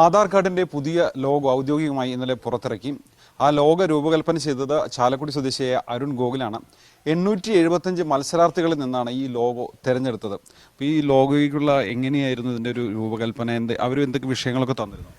ആധാർ കാർഡിന്റെ പുതിയ ലോഗോ ഔദ്യോഗികമായി ഇന്നലെ പുറത്തിറക്കി. ആ ലോഗോ രൂപകൽപ്പന ചെയ്തത് ചാലക്കുടി സ്വദേശിയായ അരുൺ ഗോകുലാണ്. 875 മത്സരാർത്ഥികളിൽ നിന്നാണ് ഈ ലോഗോ തിരഞ്ഞെടുത്തത്. അപ്പോൾ ഈ ലോഗോയ്ക്കുള്ള എങ്ങനെയായിരുന്നു ഇതിന്റെ ഒരു രൂപകൽപ്പന? അവർ എന്തൊക്കെ വിഷയങ്ങളൊക്കെ തന്നിരുന്നു?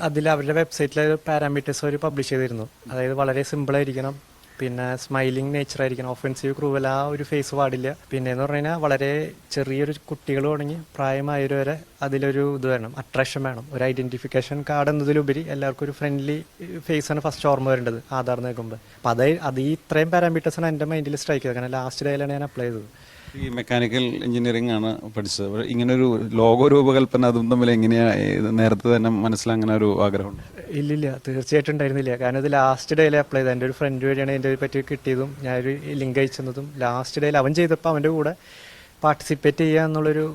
അതിൽ അവരുടെ വെബ്സൈറ്റിൽ പാരാമീറ്റേഴ്സ് അവർ പബ്ലിഷ് ചെയ്തിരുന്നു. അതായത് വളരെ സിമ്പിളായിരിക്കണം, പിന്നെ സ്മൈലിംഗ് നേച്ചർ ആയിരിക്കണം, ഒഫൻസീവ് ക്രൂവൽ ആ ഒരു ഫേസ് പാടില്ല. പിന്നെ എന്ന് പറഞ്ഞു കഴിഞ്ഞാൽ വളരെ ചെറിയൊരു കുട്ടികൾ തുടങ്ങി പ്രായമായവർ വരെ അതിലൊരു ഇത് വേണം, അട്രാക്ഷൻ വേണം. ഒരു ഐഡന്റിഫിക്കേഷൻ കാർഡ് എന്നതിലുപരി എല്ലാവർക്കും ഒരു ഫ്രണ്ട്ലി ഫേസ് ആണ് ഫസ്റ്റ് ഓർമ്മ വരേണ്ടത് ആധാർ നോക്കുമ്പോൾ. അപ്പം അത് ഈ ഇത്രയും പാരാമീറ്റേഴ്സാണ് എൻ്റെ മൈൻഡിൽ സ്ട്രൈക്ക് ചെയ്തത്. കാരണം ലാസ്റ്റ് ഡേയിലാണ് ഞാൻ അപ്ലൈ ചെയ്തത്. ഈ മെക്കാനിക്കൽ എഞ്ചിനീയറിംഗ് ആണ് പഠിച്ചത്. ഇങ്ങനൊരു ലോഗോ രൂപകൽപ്പന അതും തമ്മിൽ എങ്ങനെയാണ് നേരത്തെ തന്നെ മനസ്സിലങ്ങനെ ഒരു ആഗ്രഹമുണ്ട്? ഇല്ലില്ല, തീർച്ചയായിട്ടും ഉണ്ടായിരുന്നില്ല. കാരണം ഇത് ലാസ്റ്റ് ഡേയിൽ അപ്ലൈ ചെയ്തത്. എൻ്റെ ഒരു ഫ്രണ്ട് വഴിയാണ് എൻ്റെ പറ്റി കിട്ടിയതും ഞാനൊരു ലിങ്ക് അയച്ചതും. ലാസ്റ്റ് ഡേയിൽ അവൻ ചെയ്തപ്പോൾ അവൻ്റെ കൂടെ പാർട്ടിസിപ്പേറ്റ് ചെയ്യുക എന്നുള്ളൊരു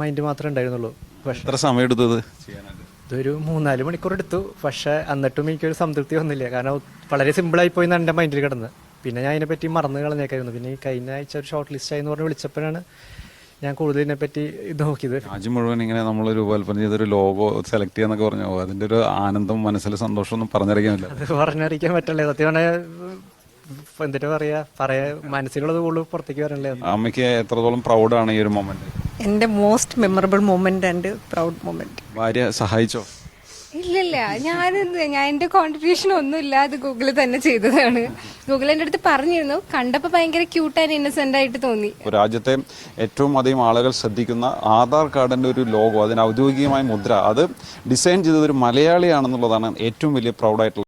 മൈൻഡ് മാത്രമേ ഉണ്ടായിരുന്നുള്ളൂ. പക്ഷേ എത്ര സമയം എടുത്തത് ചെയ്യാനായിട്ട്? ഇതൊരു 3-4 മണിക്കൂർ എടുത്തു. പക്ഷേ എന്നിട്ടും എനിക്കൊരു സംതൃപ്തി വന്നില്ല. കാരണം വളരെ സിമ്പിളായി പോയി എൻ്റെ മൈൻഡിൽ കിടന്നത്. പിന്നെ ഞാൻ അതിനെപ്പറ്റി മറന്നു കളഞ്ഞേക്കായിരുന്നു. പിന്നെ ഈ കഴിഞ്ഞ ആഴ്ച ഒരു ഷോർട്ട് ലിസ്റ്റ് ആയി എന്ന് പറഞ്ഞ് വിളിച്ചപ്പോഴാണ് ഞാൻ കൂടുതൽ ഇതിനെപ്പറ്റി ഇത് നോക്കിയത്. രാജ്യം മുഴുവൻ ഇങ്ങനെ നമ്മൾ രൂപകൽപ്പന ചെയ്തൊരു ലോഗോ സെലക്ട് ചെയ്യാന്നൊക്കെ പറഞ്ഞു. അതിന്റെ ഒരു ആനന്ദം, മനസ്സിലെ സന്തോഷം ഒന്നും പറഞ്ഞറിയിക്കാനില്ല. അത് പറഞ്ഞറിയിക്കാൻ പറ്റില്ല. സത്യം പറഞ്ഞാൽ എന്നിട്ട് പറയാ മനസ്സിലുള്ളത് കൂടുതൽ പുറത്തേക്ക് വരണില്ലേ. അമ്മയ്ക്ക് എത്രത്തോളം പ്രൗഡാണ് ഈ ഒരു മൊമെന്റ്? എൻ്റെ most memorable moment and proud moment. ഭാര്യ സഹായിച്ചോ? ഇല്ലില്ല, ഞാൻ എൻ്റെ കോൺട്രിബ്യൂഷൻ ഒന്നുമില്ല. അത് ഗൂഗിൾ തന്നെ ചെയ്തതാണ്. ഗൂഗിൾ എൻ്റെ അടുത്ത് പറഞ്ഞിരുന്നു. കണ്ടപ്പോൾ ഭയങ്കര ക്യൂട്ട് ആൻഡ് ഇന്നസെന്റ് ആയിട്ട് തോന്നി. രാജ്യത്തെ ഏറ്റവും അധികം ആളുകൾ ശ്രദ്ധിക്കുന്ന ആധാർ കാർഡിന്റെ ഒരു ലോഗോ, അതിന് ഔദ്യോഗികമായ മുദ്ര, അത് ഡിസൈൻ ചെയ്തത് ഒരു മലയാളിയാണെന്നുള്ളതാണ് ഏറ്റവും വലിയ പ്രൗഡായിട്ടുള്ള